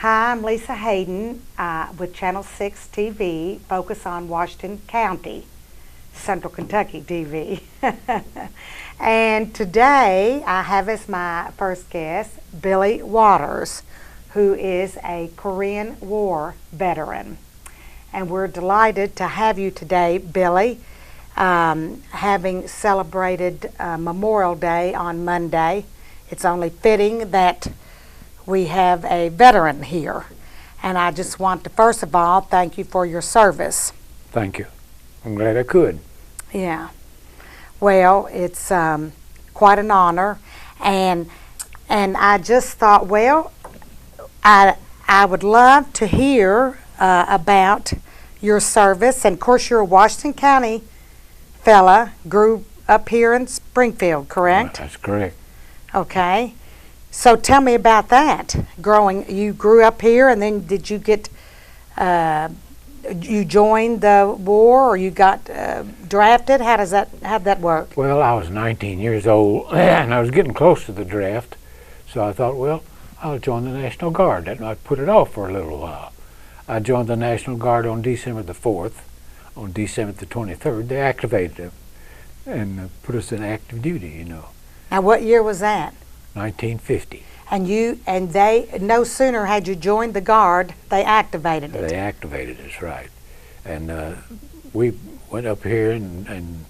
Hi, I'm Lisa Hayden with Channel 6 TV, focus on Washington County, Central Kentucky TV. And today I have as my first guest Billy Waters, who is a Korean War veteran. And we're delighted to have you today, Billy, having celebrated Memorial Day on Monday. It's only fitting that we have a veteran here. And I just want to, first of all, thank you for your service. Thank you. I'm glad I could. Yeah. Well, it's quite an honor. And I just thought, well, I would love to hear about your service. And of course, you're a Washington County fella, grew up here in Springfield, correct? That's correct. Okay. So tell me about that. You grew up here, and then did you get, you joined the war, or you got drafted? How'd that work? Well, I was 19 years old, and I was getting close to the draft, so I thought, well, I'll join the National Guard. That might put it off for a little while. I joined the National Guard on December the 4th. On December the 23rd, they activated it and put us in active duty, you know. Now, what year was that? 1950. And they, no sooner had you joined the Guard, they activated it. They activated us, right. And we went up here and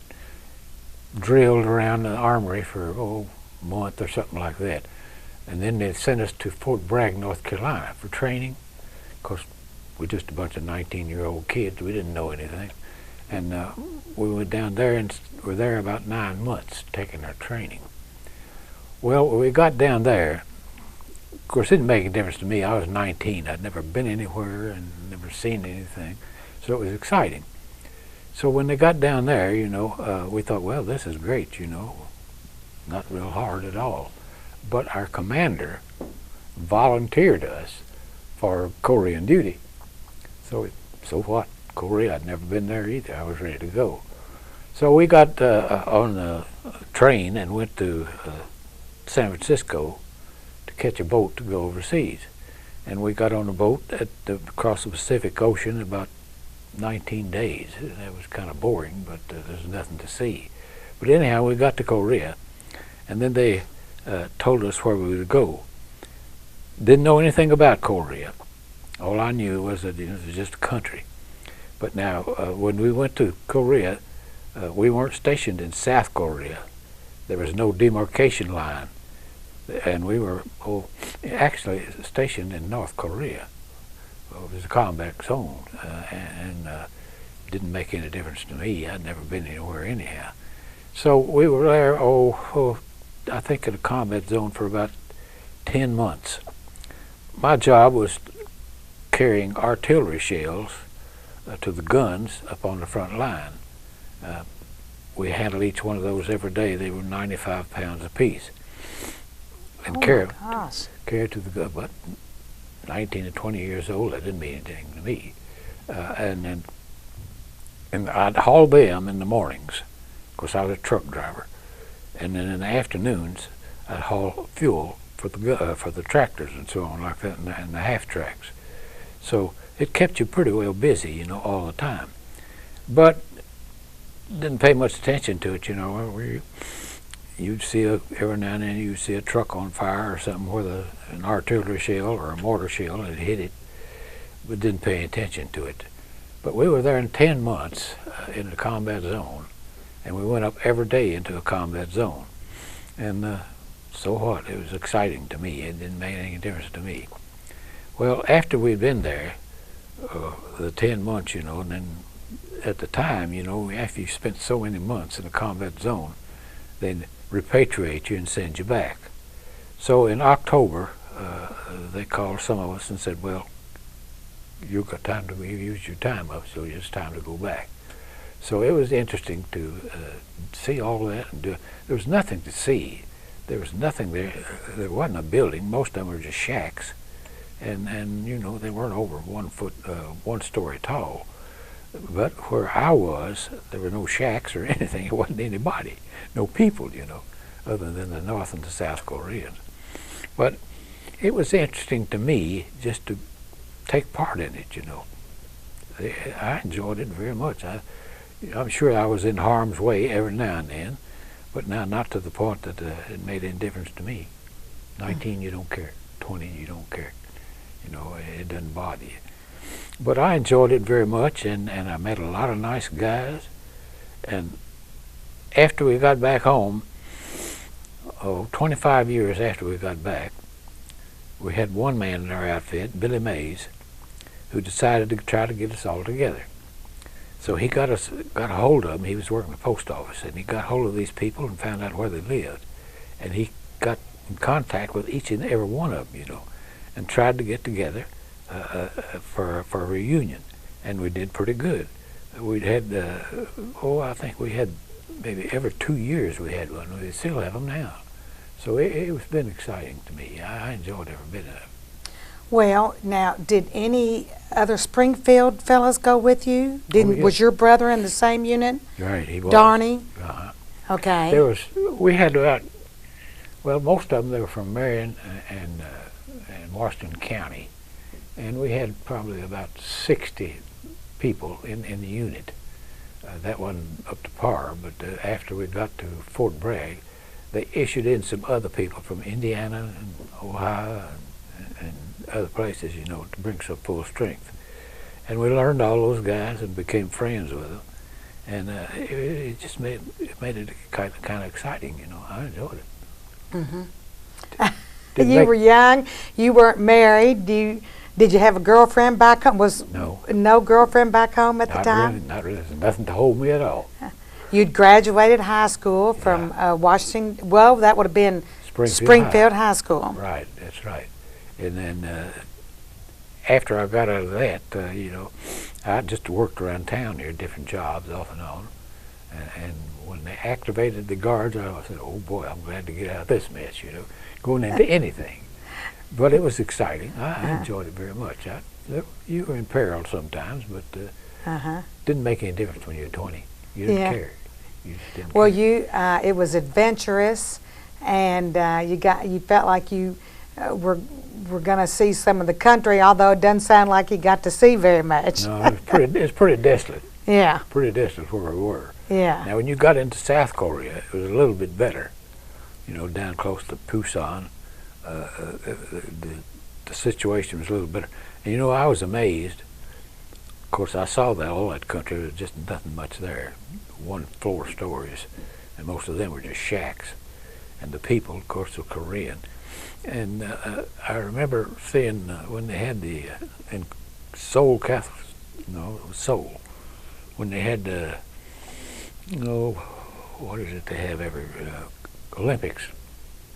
drilled around the armory for a month or something like that. And then they sent us to Fort Bragg, North Carolina for training. Of course, we're just a bunch of 19-year-old kids. We didn't know anything. And we went down there and were there about 9 months taking our training. Well, when we got down there, of course, it didn't make a difference to me. I was 19. I'd never been anywhere and never seen anything, so it was exciting. So when they got down there, you know, we thought, well, this is great, you know, not real hard at all. But our commander volunteered us for Korean duty. So what? Korea, I'd never been there either. I was ready to go. So we got on the train and went to San Francisco to catch a boat to go overseas. And we got on a boat across the Pacific Ocean in about 19 days. That was kind of boring, but there's nothing to see. But anyhow, we got to Korea, and then they told us where we would go. Didn't know anything about Korea. All I knew was that it was just a country. But now, when we went to Korea, we weren't stationed in South Korea. There was no demarcation line. And we were actually stationed in North Korea. It was a combat zone, and didn't make any difference to me. I'd never been anywhere anyhow. So we were there, I think in a combat zone for about 10 months. My job was carrying artillery shells to the guns up on the front line. We handled each one of those every day. They were 95 pounds apiece. And carry to the gun. But 19 and 20 years old, that didn't mean anything to me. And I'd haul them in the mornings. Of course, I was a truck driver. And then in the afternoons, I'd haul fuel for the tractors and so on like that, and the half tracks. So it kept you pretty well busy, you know, all the time. But didn't pay much attention to it, you know. You'd see every now and then you'd see a truck on fire or something where an artillery shell or a mortar shell had hit it, but didn't pay attention to it. But we were there in 10 months in a combat zone, and we went up every day into a combat zone. And so what? It was exciting to me. It didn't make any difference to me. Well, after we'd been there, the 10 months, you know, and then at the time, you know, after you spent so many months in a combat zone, they'd repatriate you and send you back. So in October, they called some of us and said, well, you've got time to use your time up, so it's time to go back. So it was interesting to see all that and do. There was nothing to see. There was nothing there. There wasn't a building. Most of them were just shacks, and you know, they weren't over 1 story tall. But where I was, there were no shacks or anything. It wasn't anybody, no people, you know, other than the North and the South Koreans. But it was interesting to me just to take part in it, you know. I enjoyed it very much. I'm sure I was in harm's way every now and then, but now not to the point that it made any difference to me. 19, you don't care. 20, you don't care. You know, it doesn't bother you. But I enjoyed it very much, and I met a lot of nice guys. And after we got back home, 25 years after we got back, we had one man in our outfit, Billy Mays, who decided to try to get us all together. So he got a hold of them. He was working at the post office, and he got hold of these people and found out where they lived. And he got in contact with each and every one of them, you know, and tried to get together for a reunion. And we did pretty good. We'd had, I think we had maybe every 2 years we had one. We still have them now. So it's been exciting to me. I enjoyed every bit of it. Well, now, did any other Springfield fellows go with you? Yes. Was your brother in the same unit? Right, he was. Darney? Uh-huh. Okay. We had about, well, most of them, they were from Marion and Washington County. And we had probably about 60 people in the unit. That wasn't up to par, but after we got to Fort Bragg, they issued in some other people from Indiana and Ohio and other places, you know, to bring some full strength. And we learned all those guys and became friends with them. And it just made it kind of exciting, you know. I enjoyed it. Mm-hmm. You were young. You weren't married. Did you have a girlfriend back home? No girlfriend back home at the time? Not really. There's nothing to hold me at all. You'd graduated high school from Washington. Well, that would have been Springfield High School. Right, that's right. And then after I got out of that, you know, I just worked around town here, different jobs off and on. And when they activated the guards, I said, oh boy, I'm glad to get out of this mess, you know, going into anything. But it was exciting. I enjoyed it very much. You were in peril sometimes, but didn't make any difference when you were 20. You didn't care. You just didn't care. It was adventurous, and you felt like you were going to see some of the country, although it doesn't sound like you got to see very much. No, it was pretty desolate. Yeah. Pretty desolate where we were. Yeah. Now, when you got into South Korea, it was a little bit better. You know, down close to Busan, the situation was a little better. And you know, I was amazed. Of course, I saw all that country. There was just nothing much there. 1-floor stories, and most of them were just shacks. And the people, of course, were Korean. And I remember seeing when they had in Seoul, Seoul, when they had what is it they have every Olympics.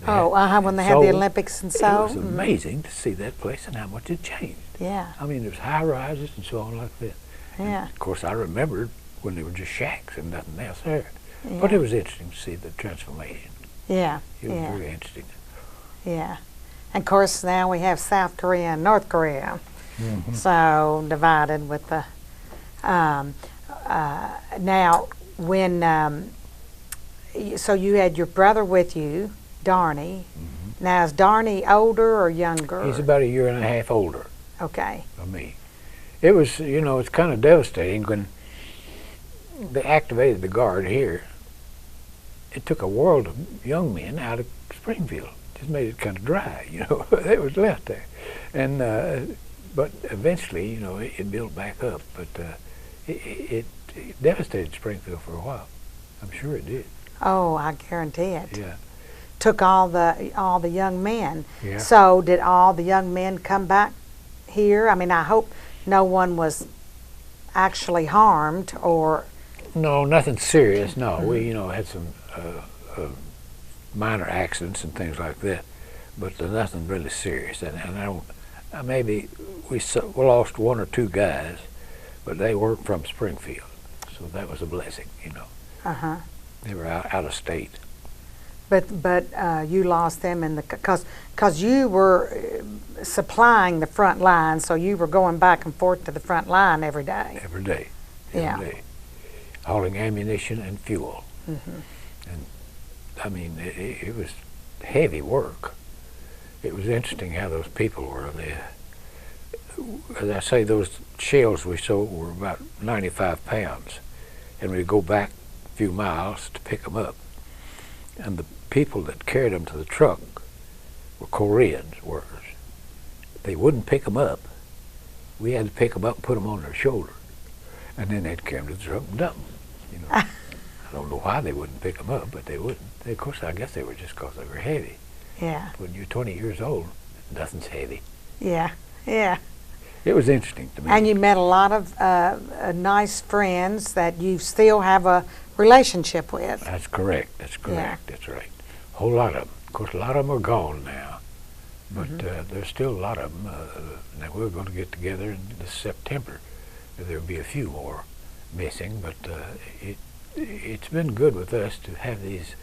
When they had the Olympics in Seoul. It was amazing to see that place and how much it changed. Yeah. I mean, there's high rises and so on like that. Yeah. And of course, I remembered when they were just shacks and nothing else there. Yeah. But it was interesting to see the transformation. Yeah. It was very interesting. Yeah. And of course, now we have South Korea and North Korea. Mm-hmm. So divided with the. Now, when. So you had your brother with you, Darney. Mm-hmm. Now, is Darney older or younger? He's about 1.5 years older. Okay. Than me. It was, you know, it's kind of devastating when they activated the guard here. It took a world of young men out of Springfield. Just made it kind of dry, you know. They was left there, and but eventually, you know, it built back up. But it devastated Springfield for a while. I'm sure it did. Oh, I guarantee it. Yeah. Took all the young men. Yeah. So did all the young men come back here? I mean, I hope no one was actually harmed or. No, nothing serious. No, we had some minor accidents and things like that, but nothing really serious. And I don't. Maybe we lost 1 or 2 guys, but they weren't from Springfield, so that was a blessing, you know. They were out of state. But you lost them in because you were supplying the front line, so you were going back and forth to the front line every day. Every day. Yeah. Every day. Hauling ammunition and fuel. Mm-hmm. And I mean, it was heavy work. it was interesting how those people were. As I say, those shells we sold were about 95 pounds, and we'd go back a few miles to pick them up. And the people that carried them to the truck were Koreans, workers. They wouldn't pick them up. We had to pick them up and put them on their shoulder, and then they'd carry them to the truck and dump them. You know, I don't know why they wouldn't pick them up, but they wouldn't. Of course, I guess they were just because they were heavy. Yeah. When you're 20 years old, nothing's heavy. Yeah. Yeah. It was interesting to me. And you met a lot of nice friends that you still have a relationship with. That's correct. That's correct. Yeah. That's right. A whole lot of them. Of course, a lot of them are gone now, but there's still a lot of them. Now we're going to get together in this September. There'll be a few more missing, but it's been good with us to have these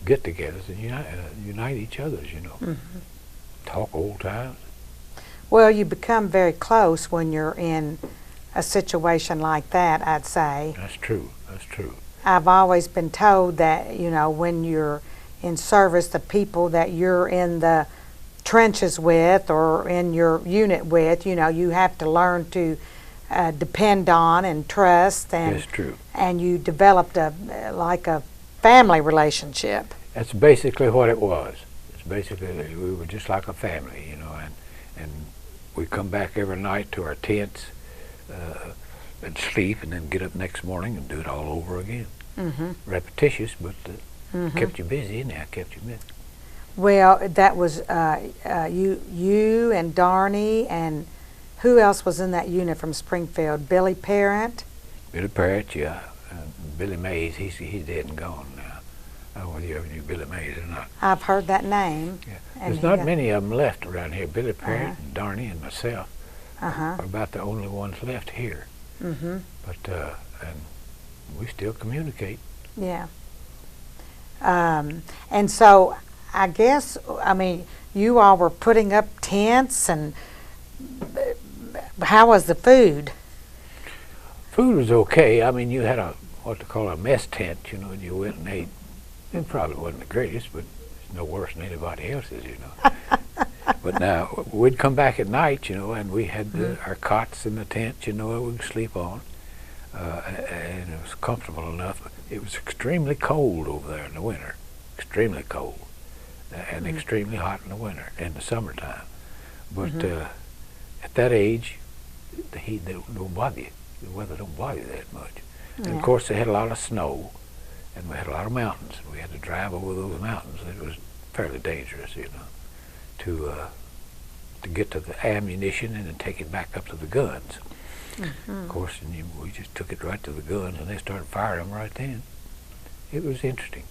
get-togethers and unite each other. You know, talk old times. Well, you become very close when you're in a situation like that, I'd say. That's true. That's true. I've always been told that, you know, when you're in service, the people that you're in the trenches with or in your unit with, you know, you have to learn to depend on and trust, and That's true. and you developed like a family relationship. That's basically what it was. It's basically, we were just like a family, you know, and we come back every night to our tents and sleep, and then get up next morning and do it all over again. Repetitious, but kept you busy, and that kept you busy. Well, that was you and Darnie, and who else was in that unit from Springfield? Billy Parent? Billy Parrott, yeah. Billy Mays, he's dead and gone now. I don't know whether you ever knew Billy Mays or not. I've heard that name. Yeah. And There's not many of them left around here. Billy Parrott and Darnie and myself Uh-huh. are about the only ones left here. But and we still communicate. Yeah. And so I guess, I mean, you all were putting up tents, and how was the food? Food was okay. I mean, you had what they call a mess tent, you know, and you went and ate. It probably wasn't the greatest, but it's no worse than anybody else's, you know. But now, we'd come back at night, you know, and we had our cots in the tent, you know, that we could sleep on. And it was comfortable enough. It was extremely cold over there in the winter, extremely cold, and extremely hot in the winter, in the summertime. But at that age, the heat don't bother you. The weather don't bother you that much. And of course, they had a lot of snow, and we had a lot of mountains. We had to drive over those mountains. It was fairly dangerous, you know, to get to the ammunition and then take it back up to the guns. Of course, and we just took it right to the guns, and they started firing them right then. It was interesting.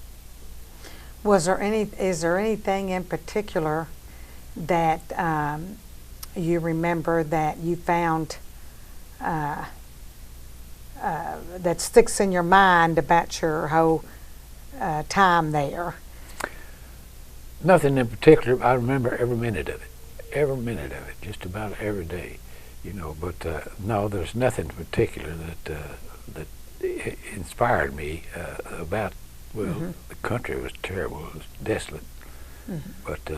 Is there anything in particular that you remember that you found that sticks in your mind about your whole time there? Nothing in particular. I remember every minute of it, just about every day, you know. But no, there's nothing in particular that inspired me about. Well, the country was terrible. It was desolate. But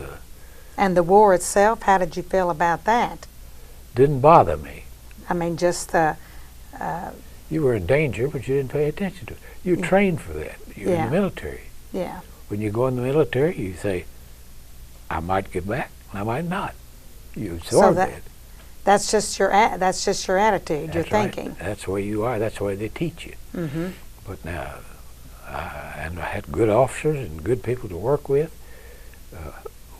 And the war itself, how did you feel about that? didn't bother me. I mean, just You were in danger, but you didn't pay attention to it. You trained for that. You're in the military. yeah. When you go in the military, you say, I might get back, and I might not. You absorb that. That's just your attitude, your That's right. thinking. That's the way you are. That's the way they teach you. But now, and I had good officers and good people to work with.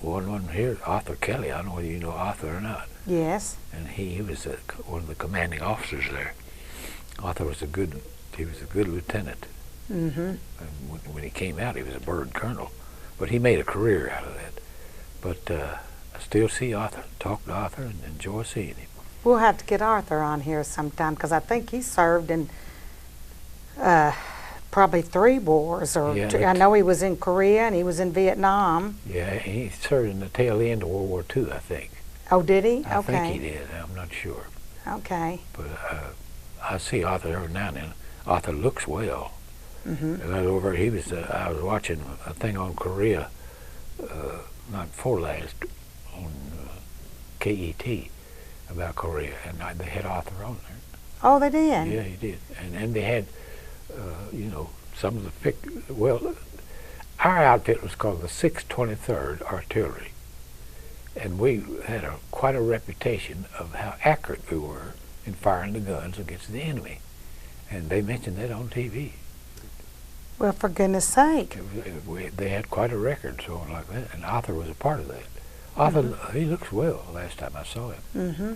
One here, Arthur Kelly. I don't know whether you know Arthur or not. Yes. And he was one of the commanding officers there. Arthur was a good lieutenant. And when he came out, he was a bird colonel. But he made a career out of that. But I still see Arthur, talk to Arthur, and enjoy seeing him. We'll have to get Arthur on here sometime, because I think he served in probably 3 wars. I know he was in Korea and he was in Vietnam. Yeah, he served in the tail end of World War II, I think. Oh, did he? I think he did. I'm not sure. Okay. But I see Arthur every now and then. Arthur looks well. And I was watching a thing on Korea not before last, on KET about Korea, and they had Arthur on there. Oh, they did? Yeah, he did. And they had, some of the our outfit was called the 623rd Artillery, and we had quite a reputation of how accurate we were in firing the guns against the enemy, and they mentioned that on TV. Well, for goodness sake. They had quite a record, so on like that, and Arthur was a part of that. Arthur, he looks well last time I saw him. Mm-hmm.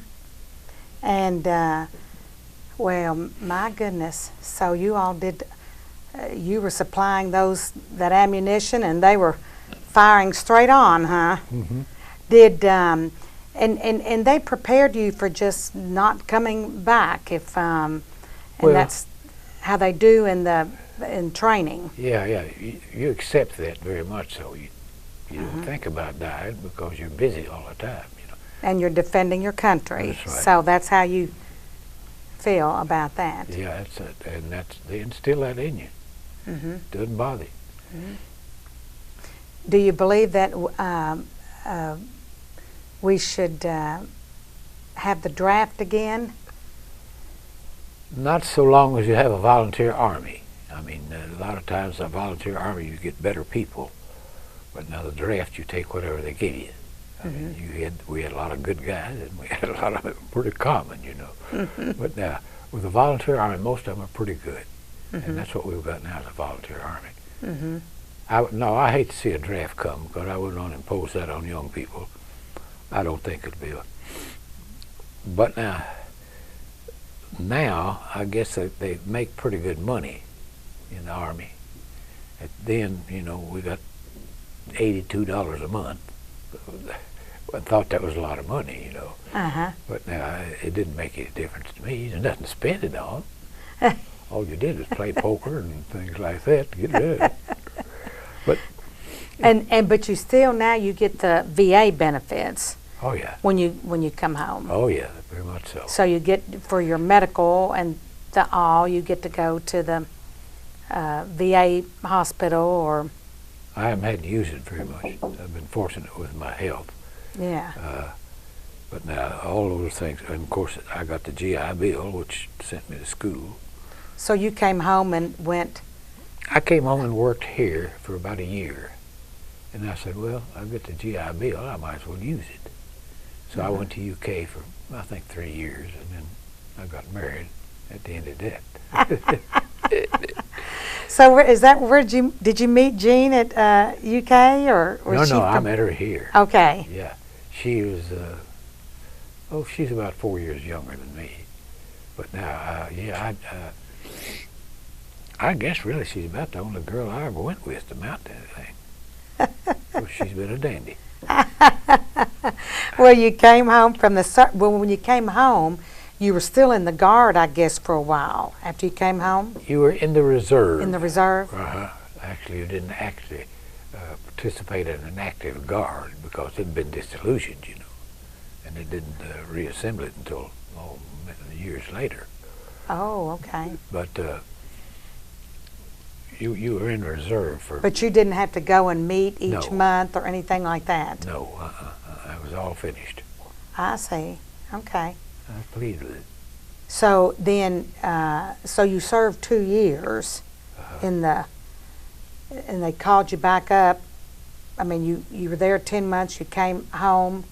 And, well, my goodness, so you all did, you were supplying that ammunition, and they were firing straight on, huh? Mm-hmm. Did, and they prepared you for just not coming back, and Well, that's how they do in training. Yeah, you accept that very much so. You don't think about dying because you're busy all the time, And you're defending your country. That's right. So that's how you feel about that. Yeah, that's it, and they instill that in you. Mm-hmm. Doesn't bother you. Mm-hmm. Do you believe that we should have the draft again? Not so long as you have a volunteer army. I mean, a lot of times a volunteer army you get better people, but now the draft you take whatever they give you. I mean, we had a lot of good guys, and we had a lot of them pretty common, But now with the volunteer army, most of them are pretty good, and that's what we've got now is a volunteer army. Mm-hmm. I hate to see a draft come because I wouldn't want to impose that on young people. I don't think it'd be. But now I guess they make pretty good money in the army. Then we got $82 a month. I thought that was a lot of money, Uh-huh. But now it didn't make any difference to me. There's nothing to spend it on. All you did was play poker and things like that to get rid of it. But But you still now you get the VA benefits oh yeah, when you come home. oh yeah, very much so. So you get for your medical and you get to go to the VA hospital or I haven't had to use it very much. I've been fortunate with my health. yeah. But now all those things, and of course I got the GI Bill, which sent me to school. So you came home and went. I came home and worked here for about a year. And I said, well, I've got the GI Bill, I might as well use it. So I went to UK for, I think, 3 years, and then I got married at the end of that. So did you meet Jean at UK or was she No, I from? met her here. Okay. Yeah. She was, she's about 4 years younger than me. But now, I guess really she's about the only girl I ever went with to mount anything. Well, she's been a dandy. Well, you came home from when you came home, you were still in the Guard, I guess, for a while after you came home? You were in the reserve. In the reserve? Uh-huh. Actually, you didn't actually participate in an active Guard because it had been disillusioned, and they didn't reassemble it until years later. Oh, okay. But you were in reserve for... But you didn't have to go and meet each No. month or anything like that? No, I was all finished. I see. Okay. I was pleased with it. So then, so you served 2 years and they called you back up. I mean, you were there 10 months, you came home,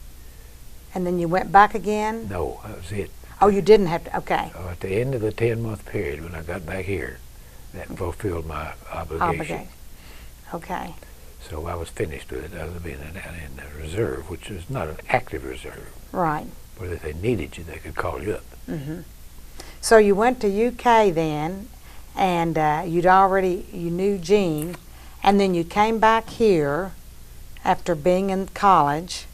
and then you went back again? No, that was it. Oh, you didn't have to, okay. At the end of the 10-month period, when I got back here, that fulfilled my obligation. Okay. So I was finished with it, other than being in the reserve, which was not an active reserve. Right. But if they needed you, they could call you up. Mm-hmm. So you went to UK then, and you knew Jean, and then you came back here after being in college.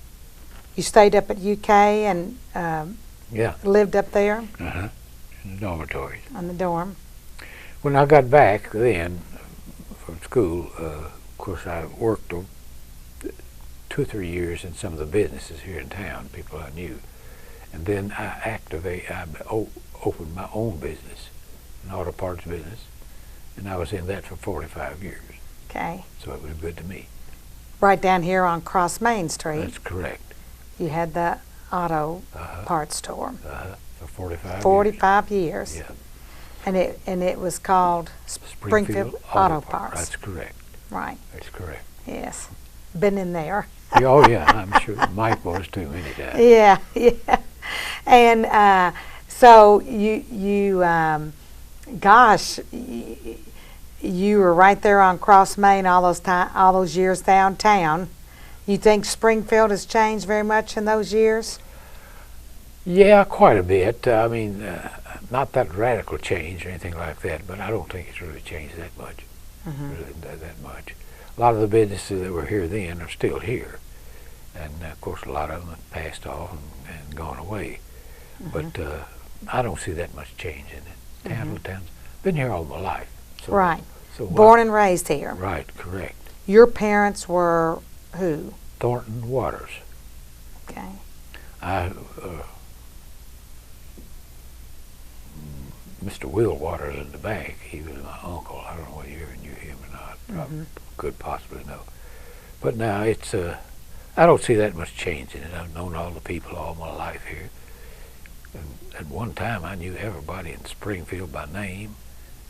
You stayed up at UK and Yeah. lived up there Uh-huh. In the dormitories. on the dorm. When I got back then from school, of course I worked 2 or 3 years in some of the businesses here in town, people I knew. And then I opened my own business, an auto parts business, and I was in that for 45 years. Okay. So it was good to me. right down here on Cross Main Street. That's correct. You had the auto Uh-huh. parts store. For 45 years. 45 years. Yeah. And it was called Springfield Auto Parts. That's correct. Right. That's correct. Yes. Been in there. Oh yeah, I'm sure Mike was too many times. Yeah, yeah. And so gosh, you were right there on Cross Main all those years downtown. You think Springfield has changed very much in those years? Yeah, quite a bit. I mean, not that radical change or anything like that, but I don't think it's really changed that much. Really that much. A lot of the businesses that were here then are still here, and of course a lot of them have passed off and gone away. But I don't see that much change in it. Town's been here all my life. So, Right. So Born and raised here. Right, correct. Your parents were who? Thornton Waters. Okay. Mr. Will Waters in the bank, he was my uncle. I don't know whether you ever knew him or not. Probably could possibly know. But now it's, I don't see that much change in it. I've known all the people all my life here. And at one time I knew everybody in Springfield by name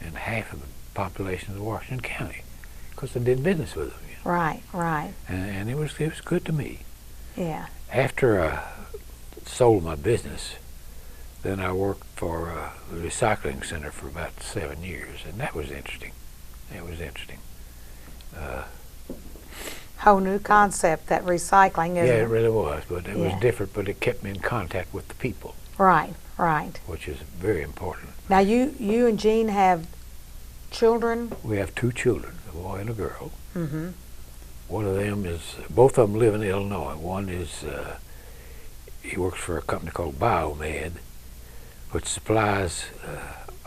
and half of the population of Washington County because I did business with them. You know? Right, right. And it was good to me. Yeah. After I sold my business, then I worked for the recycling center for about 7 years, and that was interesting. It was interesting. Whole new concept, that recycling, isn't Yeah, it? it really was, but it was Yeah. different, but it kept me in contact with the people, Right, right. which is very important. Now you and Jean have children? We have 2 children, a boy and a girl. Mm-hmm. One of them is, both of them live in Illinois. One is, he works for a company called Biomed, which supplies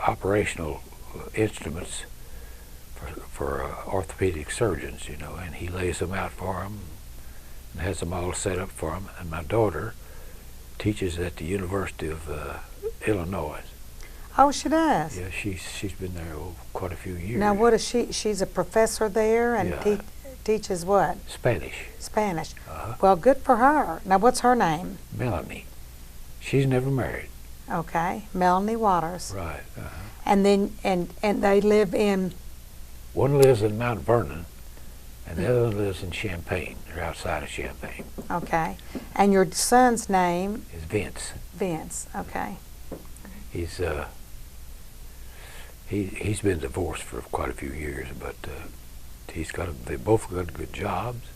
operational instruments for orthopedic surgeons, you know, and he lays them out for them and has them all set up for them. And my daughter teaches at the University of Illinois. Oh, she does? Yeah, she's been there quite a few years. Now, what is she? She's a professor there and Yeah. teaches what? Spanish. Spanish. Uh-huh. Well, good for her. Now, what's her name? Melanie. She's never married. Okay, Melanie Waters. Right. Uh-huh. And then, and they live in, One lives in Mount Vernon, and the other one lives in Champaign, or outside of Champaign. okay. And your son's name? Is Vince. Vince, okay. He's he's been divorced for quite a few years, but they both got good jobs,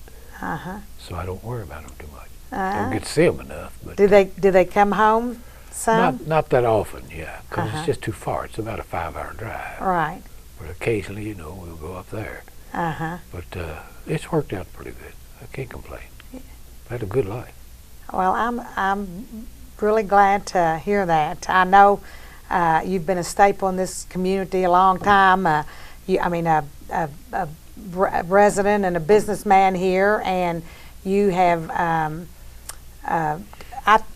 Uh-huh. so I don't worry about them too much. I don't get to see them enough, but Do they come home some? not that often, yeah, because Uh-huh. it's just too far. It's about a 5-hour drive. Right. But occasionally, you know, we'll go up there. Uh-huh. But it's worked out pretty good. I can't complain. I had a good life. Well, I'm really glad to hear that. I know you've been a staple in this community a long time. A resident and a businessman here, and you have.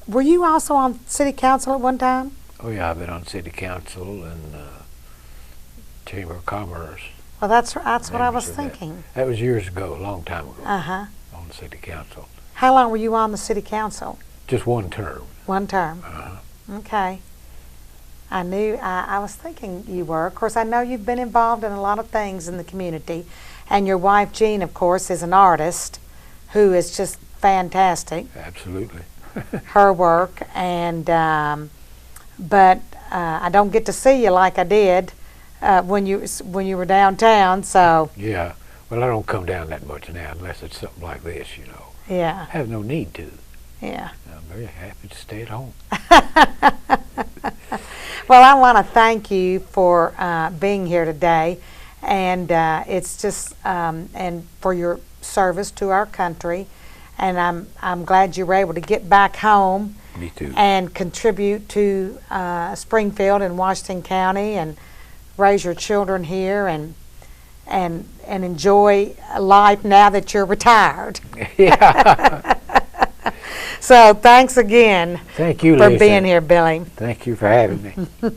Were you also on city council at one time? Oh yeah, I've been on city council and Chamber of Commerce. Well, that's what I was Members of thinking. That was years ago, a long time ago, Uh-huh. on the city council. How long were you on the city council? Just one term. One term. Uh-huh. Okay. I was thinking you were. Of course, I know you've been involved in a lot of things in the community. And your wife, Jean, of course, is an artist who is just fantastic, Absolutely. her work. And but I don't get to see you like I did when you were downtown. So Yeah. Well, I don't come down that much now unless it's something like this, you know. yeah, I have no need to. yeah. I'm very happy to stay at home. Well, I want to thank you for being here today, and it's just and for your service to our country, and I'm glad you were able to get back home Me too. and contribute to Springfield and Washington County, and raise your children here, and enjoy life now that you're retired. Yeah. So thanks again Thank you, for Lisa. being here, Billy. Thank you for having me.